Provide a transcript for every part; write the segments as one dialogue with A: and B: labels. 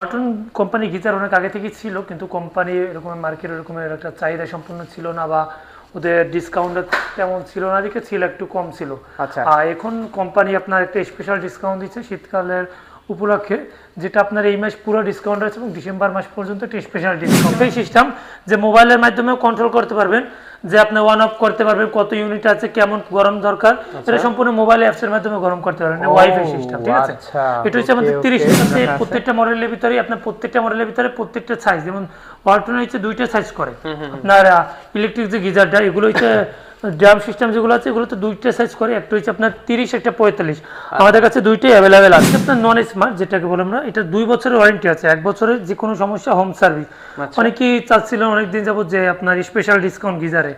A: Walton company geyser অনেক আগে থেকেই ছিল, কিন্তু কোম্পানি এরকম মার্কেট এরকমের একটা চাহিদা সম্পূর্ণ ছিল না, বা ওদের ডিসকাউন্ট তেমন ছিল না, দিকে ছিল একটু কম ছিল।
B: আচ্ছা।
A: আর এখন কোম্পানি আপনার একটা স্পেশাল ডিসকাউন্ট দিচ্ছে শীতকালের উপলক্ষে, যেটা আপনার এই মাস পুরো ডিসকাউন্ট আছে এবং ডিসেম্বর মাস পর্যন্ত একটা স্পেশাল ডিসকাউন্ট। এই সিস্টেম যে মোবাইলের মাধ্যমে কন্ট্রোল করতে পারবেন, যে আপনি অন অফ করতে পারবেন কত ইউনিট আছে, কেমন গরম দরকার, এটা সম্পূর্ণ মোবাইল অ্যাপস এর মাধ্যমে গরম করতে পারবেন। ওয়াইফাই সিস্টেম, ঠিক আছে। এটা হচ্ছে আমাদের 30 আছে প্রত্যেকটা মডেলের ভিতরে। আপনার প্রত্যেকটা মডেলের ভিতরে প্রত্যেকটা সাইজ, যেমন ওয়ালটন হচ্ছে দুইটা সাইজ করে। আপনার ইলেকট্রিক যে গিজারটা, এগুলো হচ্ছে ড্রাম সিস্টেম যেগুলো আছে, এগুলো তো দুইটা সাইজ করে, একটা হচ্ছে আপনার 30, একটা 45। আমাদের কাছে দুইটাই অ্যাভেলেবেল আছে। আপনার নন স্মার্ট যেটাকে বলে আমরা, এটা 2 বছরের ওয়ারেন্টি আছে, 1 বছরের যে কোনো সমস্যা হোম সার্ভিস। অনেকেই চাচ্ছিলেন অনেকদিন যাবত যে আপনার স্পেশাল ডিসকাউন্ট গিজারে,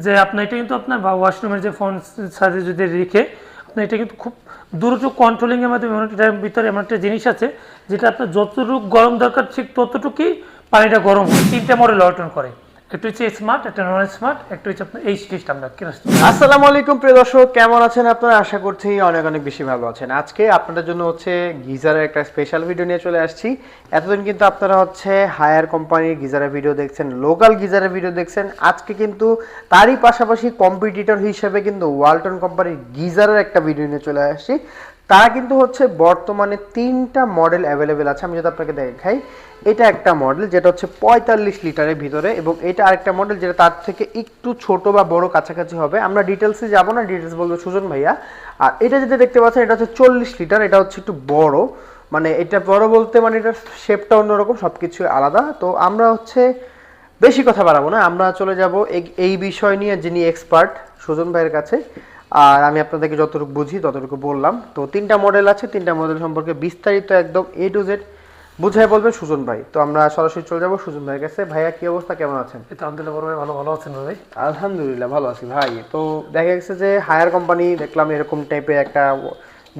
A: যে আপনার এটা কিন্তু আপনার ওয়াশরুমের যে ফোন সার্ভিস যদি রেখে আপনার এটা কিন্তু খুব দ্রুত কন্ট্রোলিং এর মাধ্যমে, এটার ভিতরে এমন একটা জিনিস আছে যেটা আপনার যতটুকু গরম দরকার ঠিক ততটুকুই পানিটা গরম হয়। 3টা মডেল ওয়ালটন করে, একটা হচ্ছে স্মার্ট, একটা নন স্মার্ট, একটা হচ্ছে আপনার এই সিস্টেমটা।
B: আসসালামু আলাইকুম প্রিয় দর্শক, কেমন আছেন আপনারা? আশা করছি অনেক অনেক বেশি ভালো আছেন। আজকে আপনাদের জন্য হচ্ছে গিজারের একটা স্পেশাল ভিডিও নিয়ে চলে আসছি। এতদিন কিন্তু আপনারা হচ্ছে হায়ার কোম্পানির গিজারের ভিডিও দেখছেন, লোকাল গিজারের ভিডিও দেখছেন। আজকে কিন্তু তারই পাশাপাশি কম্পিটিটর হিসেবে কিন্তু ওয়ালটন কোম্পানির গিজারের একটা ভিডিও নিয়ে চলে আসছি। তারা কিন্তু হচ্ছে বর্তমানে 3টা মডেল অ্যাভেলেবেল আছে। আমি যদি আপনাকে দেখাই, এটা একটা মডেল যেটা হচ্ছে 45 লিটারের ভিতরে, এবং এটা আরেকটা মডেল যেটা তার থেকে একটু ছোট বা বড় কাছাকাছি হবে। আমরা ডিটেলসে যাব না, ডিটেলস বলবো সুজন ভাইয়া। আর এটা যেটা দেখতে পাচ্ছেন, এটা হচ্ছে 40 লিটার, এটা হচ্ছে একটু বড়। মানে এটা বড় বলতে মানে এটার শেপটা অন্যরকম, সবকিছু আলাদা। তো আমরা হচ্ছে বেশি কথা বাড়াবো না, আমরা চলে যাব এই বিষয় নিয়ে যিনি এক্সপার্ট, সুজন ভাইয়ের কাছে। আর আমি আপনাদেরকে যতটুকু বুঝি ততটুকু বললাম। তো 3টা মডেল আছে, 3টা মডেল সম্পর্কে বিস্তারিত একদম A to Z বুঝাই বলবেন সুজন ভাই। তো আমরা সরাসরি চলে যাবো সুজন ভাইয়ের কাছে। ভাইয়া কি অবস্থা, কেমন আছেন?
A: আলহামদুলিল্লাহ বড় ভাই, ভালো আছেন ভাই?
B: আলহামদুলিল্লাহ ভালো আছি ভাই। তো দেখা গেছে যে হায়ার কোম্পানি দেখলাম এরকম টাইপের একটা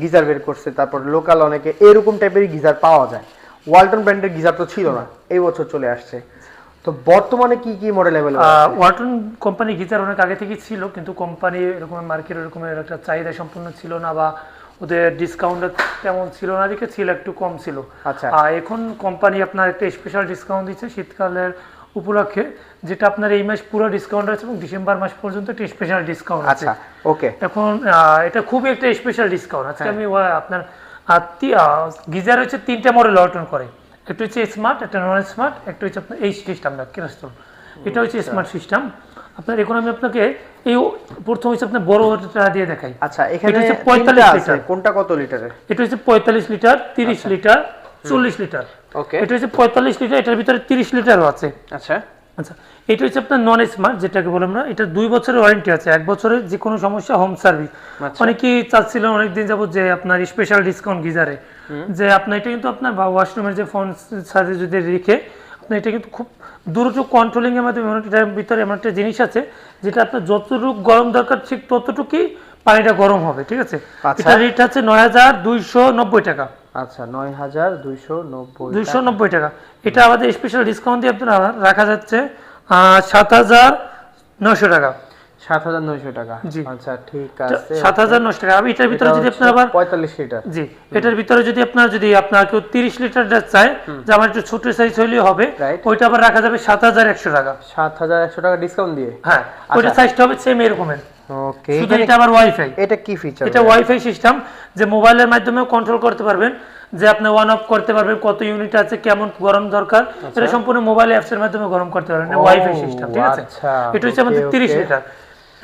B: গিজার বের করছে, তারপর লোকাল অনেকে এরকম টাইপের গিজার পাওয়া যায়। ওয়ালটন ব্র্যান্ডের গিজার তো ছিল না, এই বছর চলে আসছে। তো বর্তমানে কি কি মডেল অ্যাভেলেবল আছে?
A: ওয়ালটন কোম্পানি গিজার অনেক আগে থেকেই ছিল, কিন্তু কোম্পানি এরকম মার্কেট এরকমের একটা চাহিদা সম্পূর্ণ ছিল না, বা ওদের ডিসকাউন্ট তেমন ছিল না, দিকে ছিল একটু কম ছিল।
B: আচ্ছা।
A: এখন কোম্পানি আপনার একটা স্পেশাল ডিসকাউন্ট দিচ্ছে শীতকালের উপলক্ষে, যেটা আপনার এই মাস পুরো ডিসকাউন্ট আছে এবং ডিসেম্বর মাস পর্যন্ত একটা স্পেশাল ডিসকাউন্ট আছে।
B: আচ্ছা, ওকে।
A: এখন এটা খুবই একটা স্পেশাল ডিসকাউন্ট আজকে আমি আপনার গিজার হচ্ছে 3টা মডেল ওয়ালটন করে, একটা হচ্ছে স্মার্ট, একটা নন স্মার্ট, একটা হচ্ছে আপনার এই সিস্টেমটা কিরাস্তল। এটা হচ্ছে স্মার্ট সিস্টেম। আপনার এখন আমি আপনাকে এই প্রথম হচ্ছে আপনার বড়টা দিয়ে দেখাই।
B: আচ্ছা, এখানে
A: হচ্ছে 45 লিটার।
B: কোনটা কত লিটারের?
A: এটা হচ্ছে 45 লিটার, 30 লিটার, 40 লিটার।
B: ওকে।
A: এটা হচ্ছে 45 লিটার, এটার ভিতরে 30 লিটারও আছে।
B: আচ্ছা
A: আচ্ছা, এটা হচ্ছে আপনার নন স্মার্ট যেটাকে বলে আমরা, এটা 2 বছরের ওয়ারেন্টি আছে, 1 বছরের যে কোনো সমস্যা হোম সার্ভিস। অনেকেই চাচ্ছিলেন অনেকদিন যাবত যে আপনার স্পেশাল ডিসকাউন্ট গিজারে, যে আপনার এটা কিন্তু আপনার ওয়াশরুমের যে ফোন সার্ভিস যদি রেখে আপনার এটা কিন্তু খুব দ্রুত কন্ট্রোলিং এর মাধ্যমে, এটার ভিতরে এমন একটা জিনিস আছে যেটা আপনার যতটুকু গরম দরকার ঠিক ততটুকুই পানিটা গরম হবে, ঠিক আছে। এটা রেট আছে 9290 টাকা।
B: আচ্ছা, 9290
A: টাকা। এটা আমাদের স্পেশাল ডিসকাউন্ট দিয়ে আপনারা রাখা যাচ্ছে 7900 টাকা।
B: 7900 টাকা।
A: জি।
B: আচ্ছা, ঠিক আছে।
A: 7900 টাকা। আমি এটার ভিতরে যদি আপনার আবার
B: 45 লিটার।
A: জি, এটার ভিতরে যদি আপনার কেউ 30 লিটারটা চায়, যে আমার একটু ছোট সাইজ হলেই হবে, ওইটা আবার রাখা যাবে 7100 টাকা।
B: 7100 টাকা ডিসকাউন্ট দিয়ে?
A: হ্যাঁ, ওইটা সাইজটা হবে সেম এরকমের।
B: ওকে।
A: শুধু এটা আবার ওয়াইফাই।
B: এটা কি ফিচার?
A: এটা ওয়াইফাই সিস্টেম, যে মোবাইলের মাধ্যমে কন্ট্রোল করতে পারবেন, যে আপনি অন অফ করতে পারবেন কত ইউনিট আছে, কেমন গরম দরকার, এটা সম্পূর্ণ মোবাইল অ্যাপস এর মাধ্যমে গরম করতে পারবেন। ওয়াইফাই সিস্টেম, ঠিক আছে। এটা হচ্ছে আমাদের 30 লিটার,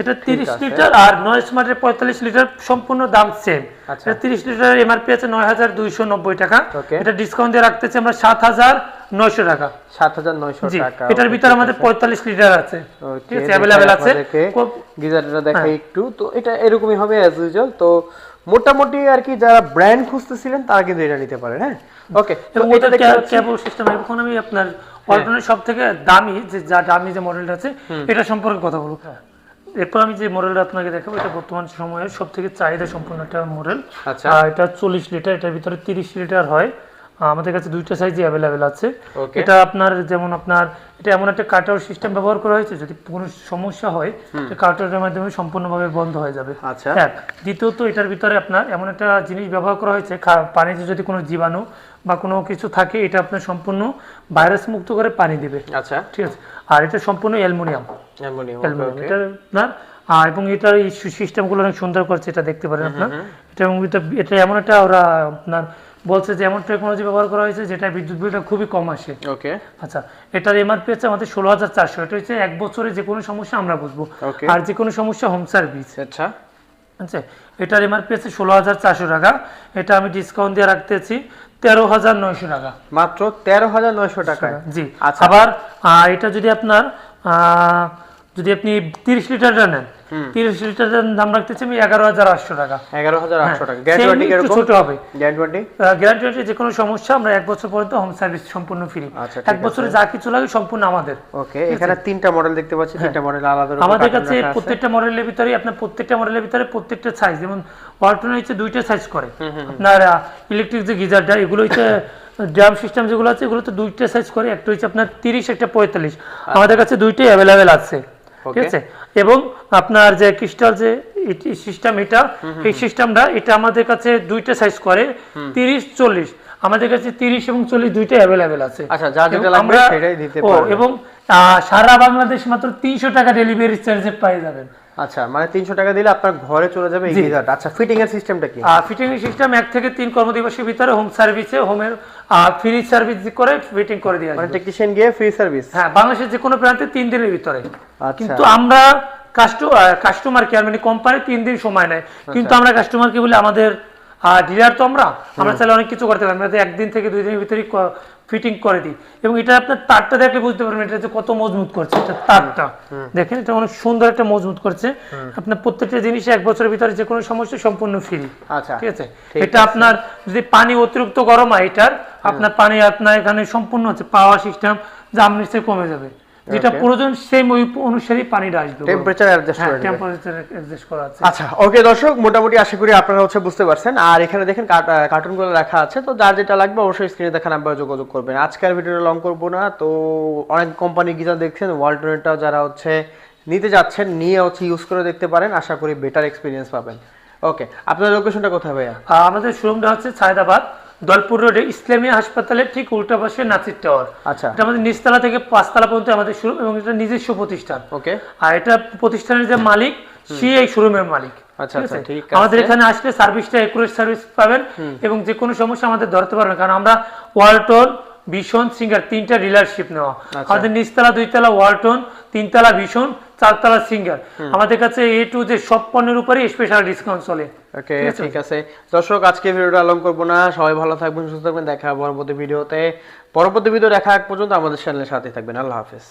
A: এটা 30 লিটার। আর নন স্মার্টের 45 লিটার সম্পূর্ণ দাম সেম। এটা 30 লিটারের এমআরপি আছে 9290 টাকা। এটা ডিসকাউন্ট দিয়ে রাখতেছি আমরা 7900 টাকা।
B: 7900 টাকা।
A: এটার ভিতরে আমাদের 45 লিটার আছে, ঠিক আছে, अवेलेबल আছে।
B: গিজারটা দেখাই একটু। তো এটা এরকমই হবে অ্যাজ ইউজুয়াল। তো মোটামুটি আর কি যারা ব্র্যান্ড খুঁজতেছিলেন তারা কিন্তু এটা নিতে পারেন। হ্যাঁ, ওকে।
A: এবং এটা কেবল সিস্টেম। এখন আমি আপনার ওয়ালটনের সবথেকে দামি যে মডেলটা আছে এটা সম্পর্কে কথা বলবো। এরপর আমি যে মডেলটা আপনাকে দেখাবো, এটা বর্তমান সময়ের সবথেকে চাহিদা সম্পন্ন একটা মডেল।
B: আচ্ছা।
A: এটা 40 লিটার, এটার ভিতরে 30 লিটার হয়। আমাদের কাছে দুইটা সাইজই অ্যাভেলেবেল আছে। এটা আপনার যেমন আপনার এটা এমন একটা কাটার সিস্টেম ব্যবহার করা হয়েছে, যদি কোনো সমস্যা হয় কাটারের মাধ্যমে সম্পূর্ণভাবে বন্ধ হয়ে যাবে।
B: আচ্ছা।
A: দ্বিতীয়ত এটার ভিতরে আপনার এমন একটা জিনিস ব্যবহার করা হয়েছে, পানিতে যদি কোনো জীবাণু বা কোনো কিছু থাকে, এটা আপনার সম্পূর্ণ ভাইরাস মুক্ত করে পানি দিবে।
B: আচ্ছা,
A: ঠিক আছে। আর এটা সম্পূর্ণ অ্যালুমিনিয়াম,
B: অ্যালুমিনিয়াম।
A: এটা আপনার এবং এটার এই সিস্টেমগুলো অনেক সুন্দর করছে, এটা দেখতে পারেন আপনার। এটা এবং এটা এমন একটা ওরা আপনার বলছে যে এমন টেকনোলজি ব্যবহার করা হয়েছে যেটা বিদ্যুৎ বিলটা খুবই কম আসে।
B: ওকে।
A: আচ্ছা, এটার এমআরপি আছে আমাদের 16,400। এটা হচ্ছে 1 বছরে যে কোনো সমস্যা আমরা বুঝবো, আর যে কোনো সমস্যা হোম সার্ভিস।
B: আচ্ছা,
A: আচ্ছা, এটার এমআরপি আছে 16,400 টাকা। এটা আমি ডিসকাউন্ট দিয়ে রাখতেছি 13,900 টাকা,
B: মাত্র 13,900 টাকা।
A: জি।
B: আচ্ছা,
A: আবার এটা যদি আপনার যদি আপনি 30 লিটারটা নেন, 30 লিটারের দাম রাখতেছি আমি 11,800 টাকা।
B: 11,800 টাকা। গ্যারান্টি
A: একটু ছোট হবে।
B: গ্যারান্টি
A: যে কোনো সমস্যা আমরা 1 বছর পর্যন্ত হোম সার্ভিস সম্পূর্ণ ফ্রি।
B: আচ্ছা,
A: 1 বছরে যা কিছু লাগে সম্পূর্ণ আমাদের।
B: ওকে। এখানে 3টা মডেল দেখতে পাচ্ছি, 3টা মডেল আলাদা আলাদা
A: আমাদের কাছে প্রত্যেকটা মডেলের ভিতরে আপনার প্রত্যেকটা সাইজ, যেমন ওয়ালটনের হচ্ছে 2টা সাইজ করে। আপনার ইলেকট্রিক যে গিজারটা, এগুলো হচ্ছে ড্রাম সিস্টেম যেগুলো আছে, এগুলো তো 2টা সাইজ করে, একটা হচ্ছে আপনার 30, একটা 45। আমাদের কাছে 2টাই অ্যাভেলেবেল আছে। ঠিক আছে। এবং আপনার যে ক্রিস্টাল যে সিস্টেম, এই সিস্টেমটা এটা আমাদের কাছে 2টা সাইজ করে, 30, 40। আমাদের কাছে 30 এবং 40 দুইটাই অ্যাভেলেবেল আছে।
B: আচ্ছা, যা যেটা লাগবে সেটাই দিতে পারবেন।
A: এবং সারা বাংলাদেশ মাত্র 300 টাকা ডেলিভারি চার্জে পেয়ে যাবেন।
B: আচ্ছা, মানে 300 টাকা দিলে আপনার ঘরে চলে যাবে এই গিজারটা। আচ্ছা, ফিটিং এর সিস্টেমটা কি?
A: ফিটিং এর সিস্টেম 1 থেকে 3 কর্মদিবসের ভিতরে হোম সার্ভিসে হোমের ফ্রি সার্ভিস করে ফিটিং করে দেওয়া
B: মানে টেকনিশিয়ান গিয়ে ফ্রি সার্ভিস।
A: হ্যাঁ, বাংলাদেশের যে কোনো প্রান্তে 3 দিনের ভিতরে।
B: আচ্ছা,
A: কিন্তু আমরা কাস্টমার কেয়ার মানে কোম্পানি 3 দিন সময় নেয়, কিন্তু আমরা কাস্টমারকে বলি আমাদের ডিলার তো আমরা চাইলে অনেক কিছু করতে পারি, আমরা 1 দিন থেকে 2 দিনের ভিতরে ফিটিং করে দিই। এবং এটা আপনার তারটা দেখলে বুঝতে পারবেন এটা যে কত মজবুত করছে। এটা তারটা দেখেন, এটা অনেক সুন্দর একটা মজবুত করছে। আপনার প্রত্যেকটা জিনিস 1 বছরের ভিতরে যে কোনো সমস্যা সম্পূর্ণ ফ্রি।
B: আচ্ছা,
A: ঠিক আছে। এটা আপনার যদি পানি অতিরিক্ত গরম হয়, এটার আপনার পানি আপনার এখানে সম্পূর্ণ হচ্ছে পাওয়ার সিস্টেম, জাম নিচে কমে যাবে, যেটা প্রয়োজন সেম ওই অনুসারে পানিটা আসবে,
B: টেম্পারেচার অ্যাডজাস্ট করে দিবে।
A: টেম্পারেচার অ্যাডজাস্ট করা আছে।
B: আচ্ছা, ওকে দর্শক, মোটামুটি আশা করি আপনারা বুঝতে পারছেন। আর এখানে দেখেন কার্টুনগুলো রাখা আছে, তো যার যেটা লাগবে অবশ্যই স্ক্রিনে দেখা নাম্বারে যোগাযোগ করবেন। আজকের ভিডিওটা লং করব না, তো অনেক কোম্পানি গিজার দেখছেন, ওয়ালটনেরটা যারা নিতে যাচ্ছেন নিয়ে ইউজ করে দেখতে পারেন, আশা করি বেটার এক্সপিরিয়েন্স পাবেন। ওকে, আপনাদের লোকেশনটা কোথায় ভাইয়া?
A: আমাদের শোরুমটা হচ্ছে সায়দাবাদ দলপুর রোডে ইসলামিয়া হাসপাতালের ঠিক উল্টা পাশে নাসির টাওয়ার।
B: আচ্ছা,
A: এটা আমাদের নিচতলা থেকে 5 তলা পর্যন্ত আমাদের শোরুম, এবং এটা নিজস্ব প্রতিষ্ঠান।
B: ওকে।
A: আর এটা প্রতিষ্ঠানের যে মালিক, সে এই শোরুমের মালিক।
B: আচ্ছা, আচ্ছা, ঠিক আছে।
A: আমাদের এখানে আসলে সার্ভিসটা একুরেট সার্ভিস পাবেন, এবং যে কোনো সমস্যা আমাদের ধরতে পারবেন, কারণ আমরা ওয়ালটন, ভীষণ, সিঙ্গার 3টা ডিলারশিপ নেওয়া। আমাদের নিচতলা 2 তলা ওয়ালটন, 3 তলা ভীষণ, 4 তলা সিঙ্গার। আমাদের কাছে A to Z সব পণ্যের উপরে স্পেশাল ডিসকাউন্ট চলে।
B: ওকে, ঠিক আছে দর্শক, আজকে ভিডিওটা লং করব না, সবাই ভালো থাকবেন, সুস্থ থাকবেন, দেখা হবে পরবর্তী ভিডিওতে। পরবর্তী ভিডিও দেখা আগ পর্যন্ত আমাদের চ্যানেলের সাথে থাকবেন। আল্লাহ হাফেজ।